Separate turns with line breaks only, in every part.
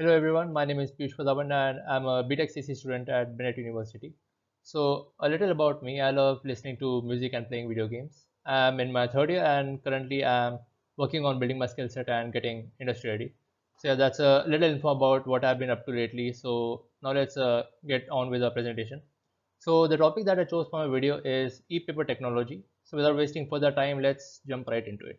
Hello everyone, my name is Piyush Padavan and I'm a BTech CC student at Bennett University. So, a little about me, I love listening to music and playing video games. I'm in my third year and currently I'm working on building my skill set and getting industry ready. So, yeah, that's a little info about what I've been up to lately. So, now let's get on with the presentation. So, the topic that I chose for my video is e-paper technology. So, without wasting further time, let's jump right into it.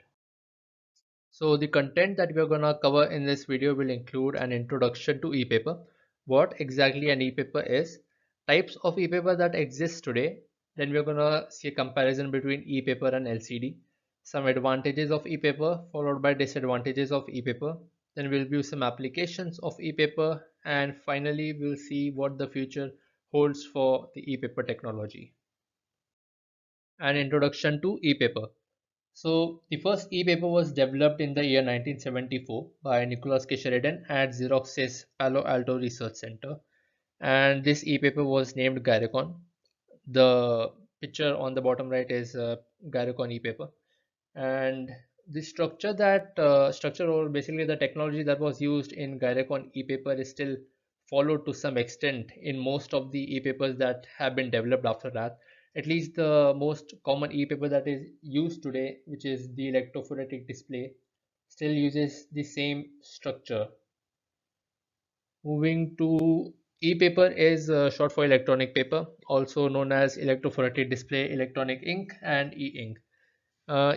So the content that we're gonna cover in this video will include an introduction to e-paper, what exactly an e-paper is, types of e-paper that exist today, then we're gonna see a comparison between e-paper and LCD, some advantages of e-paper followed by disadvantages of e-paper, then we'll view some applications of e-paper, and finally we'll see what the future holds for the e-paper technology. An introduction to e-paper. So the first e-paper was developed in the year 1974 by Nicholas K. Sheridan at Xerox's Palo Alto Research Center, and this e-paper was named Gyricon. The picture on the bottom right is Gyricon e-paper, and the structure or basically the technology that was used in Gyricon e-paper is still followed to some extent in most of the e-papers that have been developed after that. At least the most common e-paper that is used today, which is the electrophoretic display, still uses the same structure. Moving to e-paper is short for electronic paper, also known as electrophoretic display, electronic ink, and e-ink.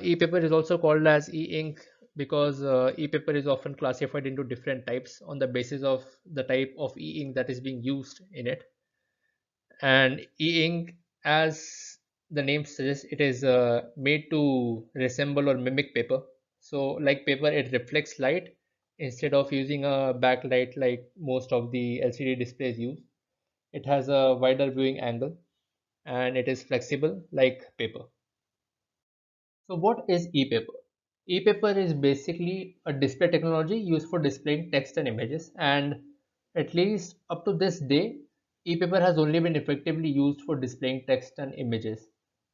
E-paper is also called as e-ink because e-paper is often classified into different types on the basis of the type of e-ink that is being used in it. And e-ink, as the name suggests, it is made to resemble or mimic paper. So, like paper, it reflects light instead of using a backlight like most of the LCD displays use. It has a wider viewing angle and it is flexible like paper. So what is e-paper? E-paper is basically a display technology used for displaying text and images, and at least up to this day, e-paper has only been effectively used for displaying text and images.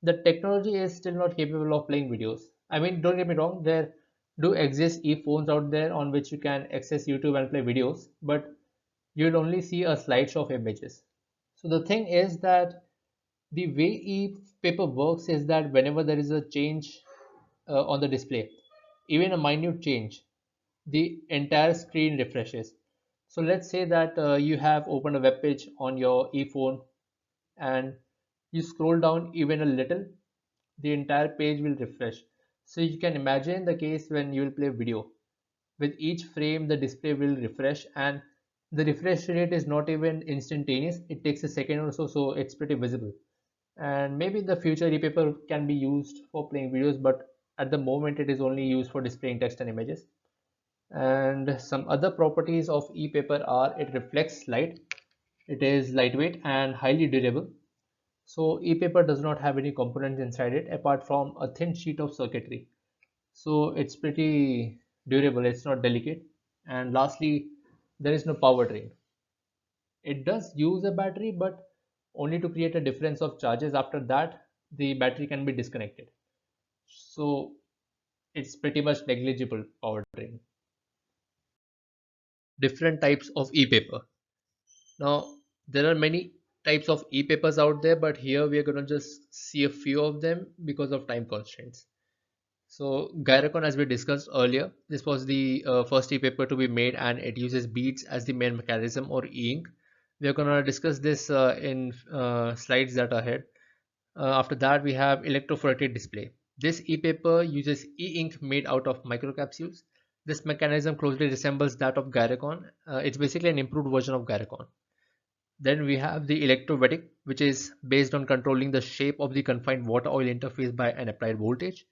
The technology is still not capable of playing videos. I mean, don't get me wrong, there do exist e-phones out there on which you can access YouTube and play videos, but you'll only see a slideshow of images. So the thing is that the way e-paper works is that whenever there is a change on the display, even a minute change, the entire screen refreshes. So let's say that you have opened a web page on your e-phone and you scroll down even a little, the entire page will refresh. So you can imagine the case when you will play video. With each frame, the display will refresh, and the refresh rate is not even instantaneous. It takes a second or so, so it's pretty visible. And maybe in the future, e-paper can be used for playing videos, but at the moment, it is only used for displaying text and images. And some other properties of e-paper are it reflects light, it is lightweight and highly durable. So e-paper does not have any components inside it apart from a thin sheet of circuitry. So it's pretty durable, it's not delicate. And lastly, there is no power drain. It does use a battery, but only to create a difference of charges. After that, the battery can be disconnected. So it's pretty much negligible power drain. Different types of e-paper. Now, there are many types of e-papers out there, but here we are going to just see a few of them because of time constraints. So, Gyricon, as we discussed earlier, this was the first e-paper to be made, and it uses beads as the main mechanism or e-ink. We are going to discuss this in slides that are ahead. After that, we have electrophoretic display. This e-paper uses e-ink made out of microcapsules. This mechanism closely resembles that of Gyricon. It's basically an improved version of Gyricon. Then we have the electrowetic, which is based on controlling the shape of the confined water oil interface by an applied voltage.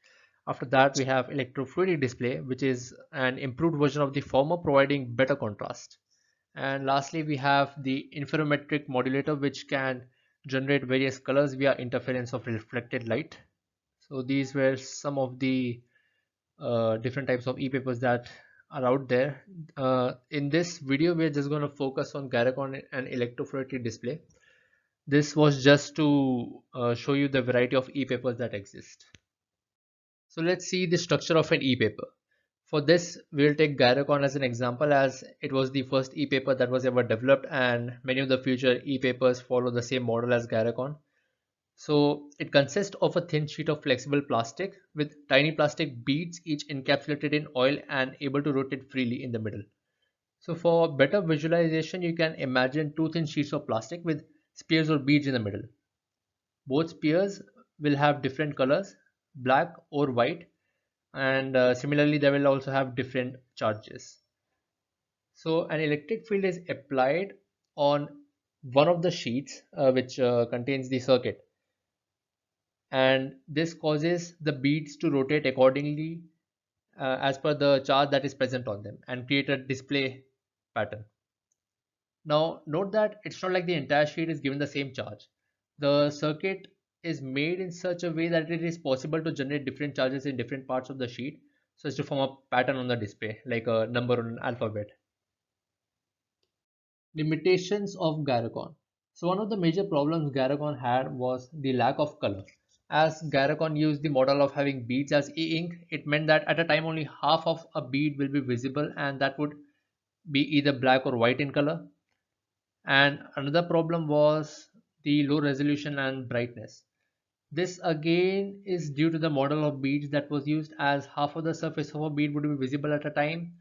After that, we have electrofluidic display, which is an improved version of the former, providing better contrast. And lastly, we have the interferometric modulator, which can generate various colors via interference of reflected light. So these were some of the different types of e-papers that are out there. In this video, we're just going to focus on Garacon and electrophoretic display. This was just to show you the variety of e-papers that exist. So let's see the structure of an e-paper. For this, we'll take Gyrocon as an example as it was the first e-paper that was ever developed, and many of the future e-papers follow the same model as Gyrocon. So it consists of a thin sheet of flexible plastic with tiny plastic beads, each encapsulated in oil and able to rotate freely in the middle. So for better visualization, you can imagine two thin sheets of plastic with spears or beads in the middle. Both spears will have different colors, black or white, and similarly they will also have different charges. So an electric field is applied on one of the sheets which contains the circuit, and this causes the beads to rotate accordingly as per the charge that is present on them and create a display pattern. Now note that it's not like the entire sheet is given the same charge. The circuit is made in such a way that it is possible to generate different charges in different parts of the sheet so as to form a pattern on the display like a number on an alphabet. Limitations of Garacon. So one of the major problems Garacon had was the lack of color. As Garacon used the model of having beads as e-ink, it meant that at a time only half of a bead will be visible and that would be either black or white in color. And another problem was the low resolution and brightness. This again is due to the model of beads that was used, as half of the surface of a bead would be visible at a time.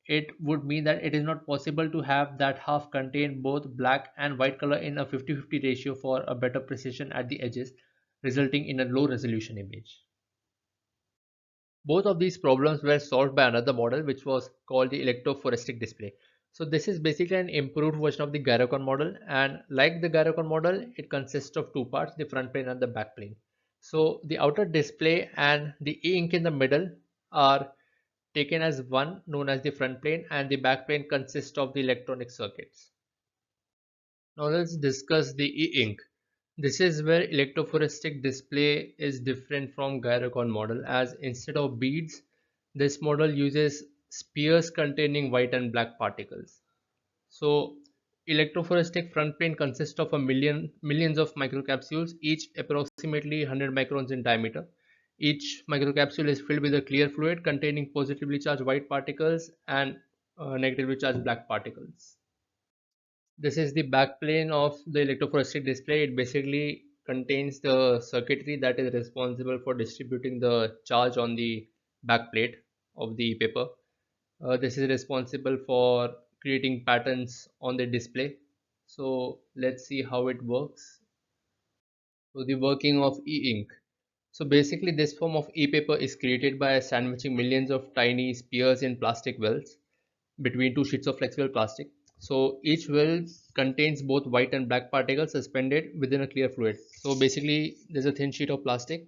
It would mean that it is not possible to have that half contain both black and white color in a 50-50 ratio for a better precision at the edges, resulting in a low resolution image. Both of these problems were solved by another model which was called the electrophorestic display. So this is basically an improved version of the Gyrocon model, and like the Gyrocon model, it consists of two parts, the front plane and the back plane. So the outer display and the e-ink in the middle are taken as one, known as the front plane, and the back plane consists of the electronic circuits. Now let's discuss the e-ink. This is where electrophorestic display is different from Gyrocon model, as instead of beads, this model uses spheres containing white and black particles. So electrophorestic front plane consists of millions of microcapsules, each approximately 100 microns in diameter. Each microcapsule is filled with a clear fluid containing positively charged white particles and negatively charged black particles. This is the backplane of the electrophorestic display. It basically contains the circuitry that is responsible for distributing the charge on the backplate of the paper. This is responsible for creating patterns on the display. So let's see how it works. So the working of e-ink. So basically this form of e-paper is created by sandwiching millions of tiny spheres in plastic wells between two sheets of flexible plastic. So each well contains both white and black particles suspended within a clear fluid. So basically there's a thin sheet of plastic.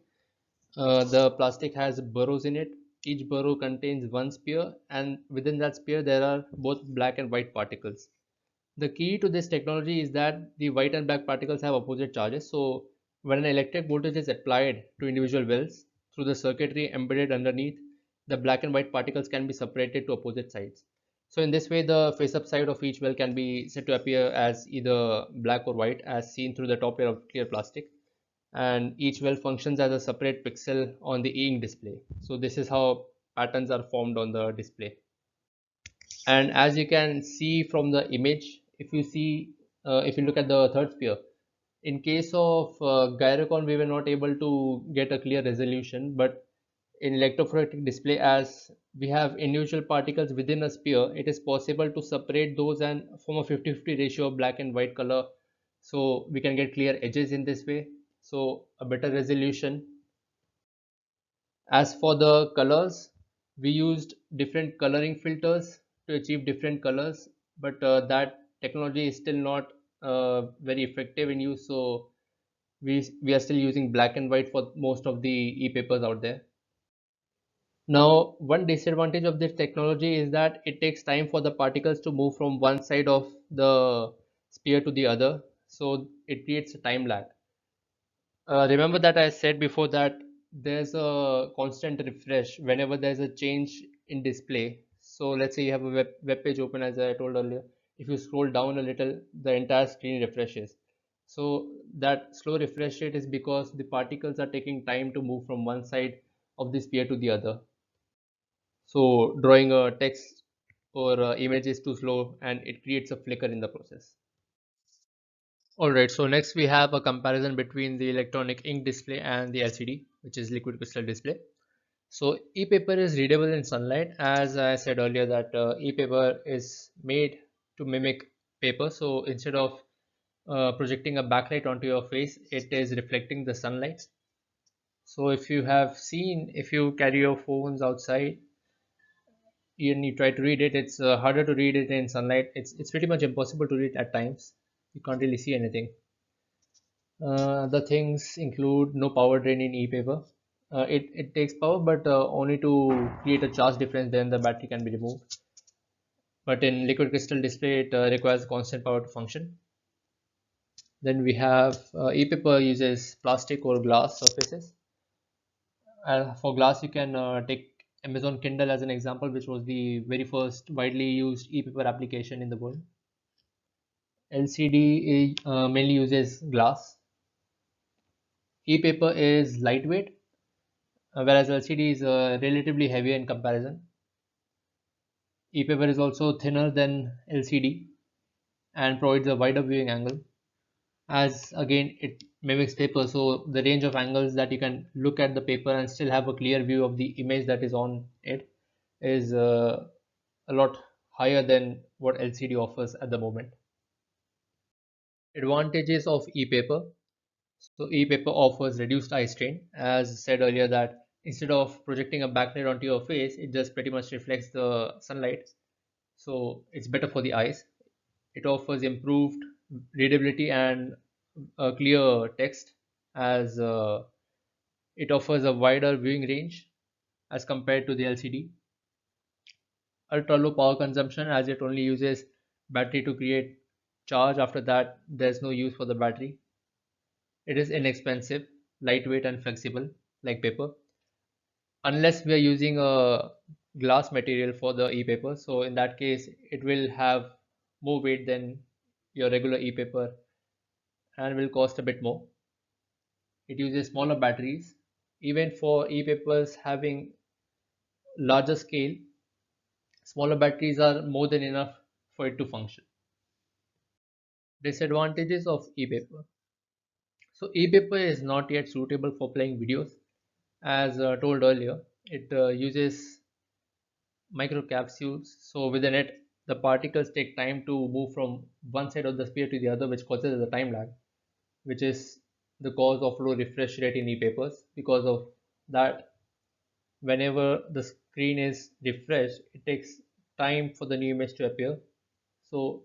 The plastic has burrows in it. Each burrow contains one sphere, and within that sphere there are both black and white particles. The key to this technology is that the white and black particles have opposite charges. So when an electric voltage is applied to individual wells through the circuitry embedded underneath, the black and white particles can be separated to opposite sides. So in this way, the face-up side of each well can be said to appear as either black or white as seen through the top layer of clear plastic. And each well functions as a separate pixel on the e-ink display. So this is how patterns are formed on the display. And as you can see from the image, if you look at the third sphere, in case of Gyrocon we were not able to get a clear resolution, but in electrophoretic display, as we have individual particles within a sphere, it is possible to separate those and form a 50-50 ratio of black and white color, so we can get clear edges in this way, so a better resolution. As for the colors, we used different coloring filters to achieve different colors, but that technology is still not very effective in use. So we are still using black and white for most of the e-papers out there. Now, one disadvantage of this technology is that it takes time for the particles to move from one side of the sphere to the other, so it creates a time lag. Remember that I said before that there's a constant refresh whenever there's a change in display. So let's say you have a web page open, as I told earlier. If you scroll down a little, the entire screen refreshes. So that slow refresh rate is because the particles are taking time to move from one side of the sphere to the other. So drawing a text or image is too slow and it creates a flicker in the process. Alright, so next we have a comparison between the electronic ink display and the LCD, which is liquid crystal display. So e-paper is readable in sunlight. As I said earlier that e-paper is made to mimic paper. So instead of projecting a backlight onto your face, it is reflecting the sunlight. So if you have seen, if you carry your phones outside and you try to read it, it's harder to read it in sunlight. It's pretty much impossible to read at times. You can't really see anything. The things include no power drain in e-paper. It takes power, but only to create a charge difference, then the battery can be removed. But in liquid crystal display, it requires constant power to function. Then we have e-paper uses plastic or glass surfaces. For glass, you can take Amazon Kindle as an example, which was the very first widely used e-paper application in the world. LCD mainly uses glass. E-paper is lightweight, whereas LCD is relatively heavier in comparison. E-paper is also thinner than LCD and provides a wider viewing angle. As again, it mimics paper, so the range of angles that you can look at the paper and still have a clear view of the image that is on it is a lot higher than what LCD offers at the moment. Advantages of e-paper. So e-paper offers reduced eye strain. As said earlier that instead of projecting a backlight onto your face, it just pretty much reflects the sunlight. So it's better for the eyes. It offers improved readability and a clear text as it offers a wider viewing range as compared to the LCD. Ultra low power consumption as it only uses battery to create charge. After that, there's no use for the battery. It is inexpensive, lightweight, and flexible like paper. Unless we are using a glass material for the e-paper, so in that case, it will have more weight than your regular e-paper and will cost a bit more. It uses smaller batteries. Even for e-papers having larger scale, smaller batteries are more than enough for it to function. Disadvantages of e-paper. So e-paper is not yet suitable for playing videos. As told earlier, it uses microcapsules. So within it, the particles take time to move from one side of the sphere to the other, which causes a time lag, which is the cause of low refresh rate in e-papers. Because of that, whenever the screen is refreshed, it takes time for the new image to appear. So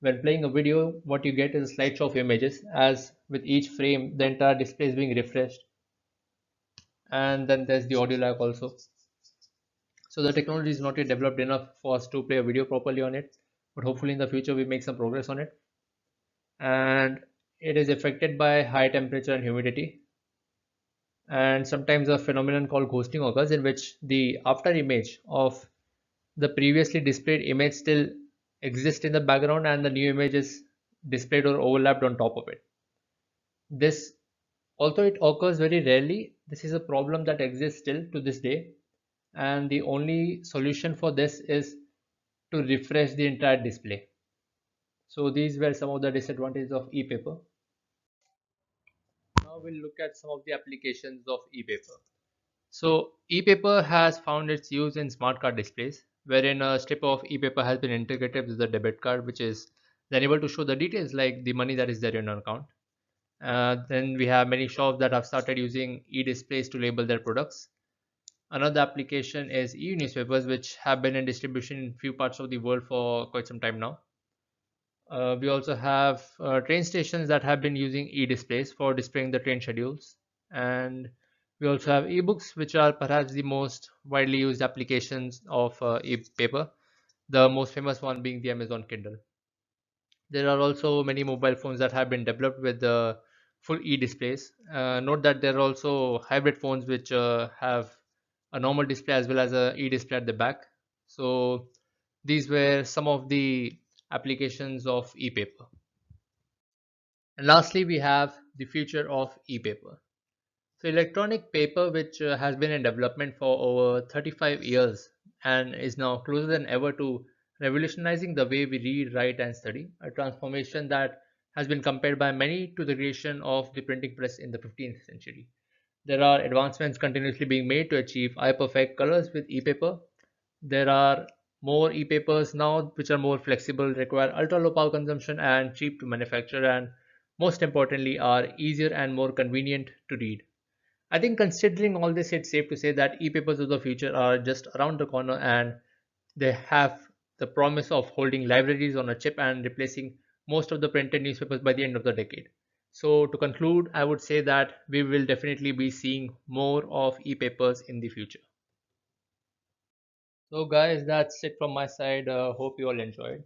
when playing a video, what you get is a slideshow of images, as with each frame, the entire display is being refreshed. And then there's the audio lag also. So the technology is not yet developed enough for us to play a video properly on it, but hopefully in the future we make some progress on it. And it is affected by high temperature and humidity. And sometimes a phenomenon called ghosting occurs, in which the after image of the previously displayed image still exists in the background and the new image is displayed or overlapped on top of it. This, although it occurs very rarely, this is a problem that exists still to this day, and the only solution for this is to refresh the entire display. So these were some of the disadvantages of e-paper. Now we'll look at some of the applications of e-paper. So e-paper has found its use in smart card displays, wherein a strip of e-paper has been integrated with the debit card, which is then able to show the details like the money that is there in your account. Then we have many shops that have started using e-displays to label their products. Another application is e-newspapers, which have been in distribution in few parts of the world for quite some time now. We also have train stations that have been using e-displays for displaying the train schedules. And we also have e-books, which are perhaps the most widely used applications of e-paper, the most famous one being the Amazon Kindle. There are also many mobile phones that have been developed with full e-displays. Note that there are also hybrid phones which have a normal display as well as a e-display at the back. So these were some of the applications of e-paper. And lastly, we have the future of e-paper. So electronic paper, which has been in development for over 35 years and is now closer than ever to revolutionizing the way we read, write, and study, a transformation that has been compared by many to the creation of the printing press in the 15th century. There are advancements continuously being made to achieve eye perfect colors with e-paper. There are more e-papers now which are more flexible, require ultra low power consumption and cheap to manufacture, and most importantly are easier and more convenient to read. I think considering all this, it's safe to say that e-papers of the future are just around the corner, and they have the promise of holding libraries on a chip and replacing most of the printed newspapers by the end of the decade. So to conclude, I would say that we will definitely be seeing more of e-papers in the future. So guys, that's it from my side. Hope you all enjoyed.